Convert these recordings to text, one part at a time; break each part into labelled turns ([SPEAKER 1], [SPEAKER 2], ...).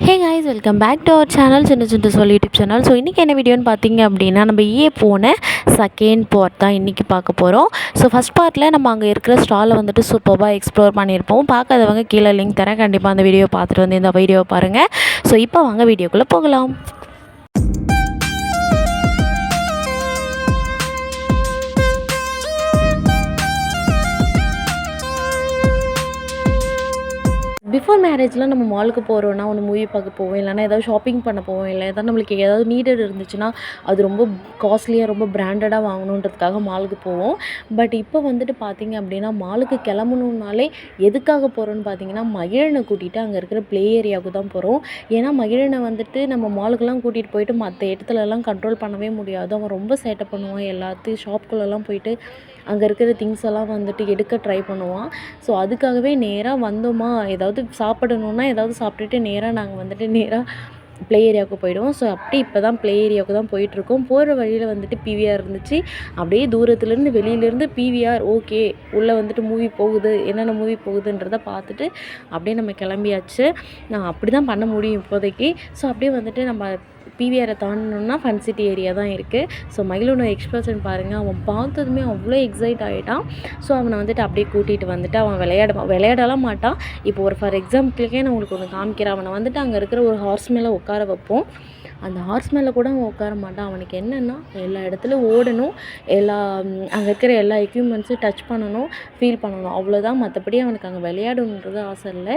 [SPEAKER 1] Hey guys, welcome back to our channel சின்ன சின்ன சொல் யூடியூப் சேனல். ஸோ இன்றைக்கி என்ன வீடியோன்னு பார்த்தீங்க அப்படின்னா, நம்ம போன செகண்ட் பார்ட் தான் இன்றைக்கி பார்க்க போகிறோம். ஸோ ஃபஸ்ட் பார்ட்டில் நம்ம அங்கே இருக்கிற ஸ்டாலை வந்துட்டு சூப்பராக எக்ஸ்ப்ளோர் பண்ணியிருப்போம். பார்க்காதவங்க கீழே லிங்க் தரேன், கண்டிப்பாக அந்த வீடியோ பார்த்துட்டு வந்து இந்த வீடியோவை பாருங்கள். ஸோ இப்போ வாங்க வீடியோக்குள்ளே போகலாம். பிஃபோர் மேரேஜ்லாம் நம்ம மாலுக்கு போகிறோன்னா ஒன்று மூவி பார்க்க போவோம், இல்லைனா ஏதாவது ஷாப்பிங் பண்ண போவோம், இல்லை ஏதாவது நம்மளுக்கு ஏதாவது நீடட் இருந்துச்சுன்னா அது ரொம்ப காஸ்ட்லியாக ரொம்ப பிராண்டடாக வாங்கணுன்றதுக்காக மாலுக்கு போவோம். பட் இப்போ வந்துட்டு பார்த்திங்க அப்படின்னா மாலுக்கு கிளம்பணுன்னாலே எதுக்காக போகிறோன்னு பார்த்தீங்கன்னா, மகிழனை கூட்டிகிட்டு அங்கே இருக்கிற ப்ளே ஏரியாவுக்கு தான் போகிறோம். ஏன்னா மகிழனை வந்துட்டு நம்ம மாலுக்கெல்லாம் கூட்டிகிட்டு போயிட்டு மற்ற இடத்துலலாம் கண்ட்ரோல் பண்ணவே முடியாது. அவன் ரொம்ப சேட்டை பண்ணுவான். எல்லாத்தையும் ஷாப்புக்குள்ளெல்லாம் போயிட்டு அங்கே இருக்கிற திங்ஸ் எல்லாம் வந்துட்டு எடுக்க ட்ரை பண்ணுவான். ஸோ அதுக்காகவே நேராக வந்தோமா, ஏதாவது சாப்பிடணுன்னா ஏதாவது சாப்பிட்டுட்டு நாங்கள் வந்துட்டு நேராக ப்ளே ஏரியாவுக்கு போயிடுவோம். ஸோ அப்படி இப்போ தான் ப்ளே ஏரியாவுக்கு தான் போயிட்டுருக்கோம். போகிற வழியில் வந்துட்டு பிவிஆர் இருந்துச்சு. அப்படியே தூரத்துலேருந்து வெளியிலேருந்து பிவிஆர் ஓகே, உள்ளே வந்துட்டு மூவி போகுது, என்னென்ன மூவி போகுதுன்றதை பார்த்துட்டு அப்படியே நம்ம கிளம்பியாச்சு. நான் அப்படி தான் பண்ண முடியும் இப்போதைக்கு. ஸோ அப்படியே வந்துட்டு நம்ம பிவிஆரை தாண்டணுன்னா ஃபன் சிட்டி ஏரியா தான் இருக்குது. ஸோ மகிழனோட எக்ஸ்பிரஷன் பாருங்கள், அவன் பார்த்ததுமே அவ்வளோ எக்ஸைட் ஆகிட்டான். ஸோ அவனை வந்துட்டு அப்படியே கூட்டிகிட்டு வந்துட்டு அவன் விளையாடலாம் மாட்டான். இப்போ ஒரு ஃபார் எக்ஸாம்பிளுக்கே நான் உங்களுக்கு ஒன்று காமிக்கிறேன். அவனை வந்துட்டு அங்கே இருக்கிற ஒரு ஹார்ஸ் மேலே உட்கார வைப்போம். அந்த ஹார்ஸ் மேலே கூட அவன் உட்கார மாட்டான். அவனுக்கு என்னென்னா எல்லா இடத்துலையும் ஓடணும், அங்கே இருக்கிற எல்லா எக்யூப்மெண்ட்ஸும் டச் பண்ணணும், ஃபீல் பண்ணணும், அவ்வளோதான். மற்றபடி அவனுக்கு அங்கே விளையாடணுன்றது ஆசை இல்லை.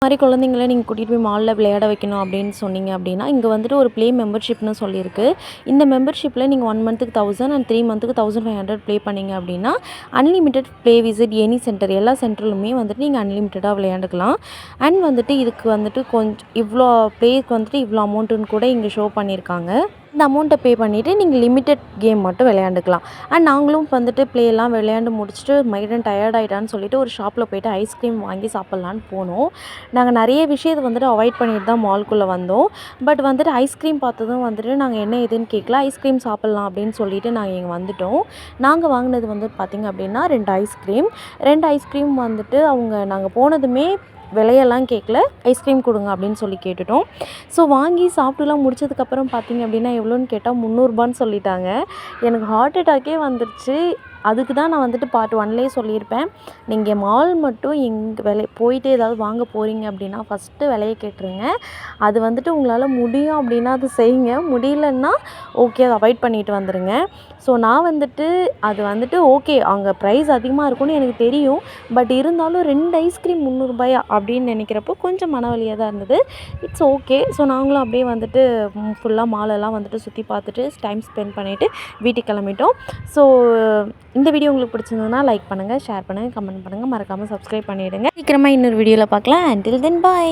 [SPEAKER 1] மாதிரி குழந்தைங்கள நீங்கள் கூட்டிகிட்டு போய் மாலில் விளையாட வைக்கணும் அப்படின்னு சொன்னீங்க அப்படின்னா, இங்கே வந்துட்டு ஒரு ப்ளே மெம்பர்ஷிப்னு சொல்லியிருக்கு. இந்த மெம்பர்ஷிப்பில் நீங்கள் 1 மந்த்துக்கு 1000 அண்ட் 3 மந்த்துக்கு 1500 ப்ளே பண்ணிங்க அப்படின்னா, unlimited play visit any centre, எல்லா சென்டர்லுமே வந்துட்டு நீங்கள் அன்லிமிட்டடாக விளையாண்டுக்கலாம். அண்ட் வந்துட்டு இதுக்கு வந்துட்டு இவ்வளோ ப்ளேக்கு வந்துட்டு இவ்வளோ அமௌண்ட்டுன்னு கூட இங்கே ஷோ பண்ணியிருக்காங்க. இந்த அமௌண்ட்டை பே பண்ணிவிட்டு நீங்கள் லிமிட்டட் கேம் மட்டும் விளையாண்டுக்கலாம். அண்ட் நாங்களும் வந்துட்டு ப்ளேயெல்லாம் விளையாண்டு முடிச்சுட்டு மகிழன் டயர்ட் ஆகிட்டான்னு சொல்லிட்டு ஒரு ஷாப்பில் போய்ட்டு ஐஸ்கிரீம் வாங்கி சாப்பிட்லான்னு போனோம். நாங்கள் நிறைய விஷயத்தை வந்துட்டு அவாய்ட் பண்ணிட்டு தான் மால்குள்ளே வந்தோம். பட் வந்துட்டு ஐஸ்கிரீம் பார்த்ததும் வந்துட்டு நாங்கள் என்ன ஏதுன்னு கேட்கல, ஐஸ்கிரீம் சாப்பிட்லாம் அப்படின்னு சொல்லிட்டு நாங்கள் இங்கே வந்துவிட்டோம். நாங்கள் வாங்கினது வந்து பார்த்திங்க அப்படின்னா 2 ஐஸ்கிரீம் வந்துட்டு நாங்கள் போனதுமே விலையெல்லாம் கேட்கல, ஐஸ்கிரீம் கொடுங்க அப்படின்னு சொல்லி கேட்டுட்டோம். ஸோ வாங்கி சாப்பிட்டுலாம் முடிச்சதுக்கப்புறம் பார்த்திங்க அப்படின்னா எவ்வளோன்னு கேட்டால் 300 ரூபான்னு சொல்லிட்டாங்க. எனக்கு ஹார்ட் அட்டாக்கே வந்துருச்சு. அதுக்கு தான் நான் வந்துட்டு பார்ட் 1லேயே சொல்லியிருப்பேன். நீங்கள் மால் மட்டும் போயிட்டு ஏதாவது வாங்க போகிறீங்க அப்படின்னா ஃபஸ்ட்டு விலைய கேட்டுருங்க. அது வந்துட்டு உங்களால் முடியும் அப்படின்னா அது செய்யுங்க. முடியலன்னா ஓகே, அதை அவாய்ட் பண்ணிட்டு வந்துடுங்க. ஸோ நான் வந்துட்டு அது வந்துட்டு ஓகே, அங்கே ப்ரைஸ் அதிகமாக இருக்கும்னு எனக்கு தெரியும். பட் இருந்தாலும் 2 ஐஸ்கிரீம் ரூ. 300 அப்படின்னு நினைக்கிறப்போ கொஞ்சம் மனவலியாக தான் இருந்தது. It's okay. ஸோ நாங்களும் அப்படியே வந்துட்டு ஃபுல்லாக மாலெல்லாம் வந்துட்டு சுற்றி பார்த்துட்டு டைம் ஸ்பெண்ட் பண்ணிவிட்டு வீட்டுக்கு கிளம்பிட்டோம். ஸோ இந்த வீடியோ உங்களுக்கு பிடிச்சிருந்ததுன்னா லைக் பண்ணுங்கள், ஷேர் பண்ணுங்கள், கமெண்ட் பண்ணுங்கள், மறக்காமல் சப்ஸ்கிரைப் பண்ணிவிடுங்க. சீக்கிரமாக இன்னொரு வீடியோவில் பார்க்கலாம். until then bye.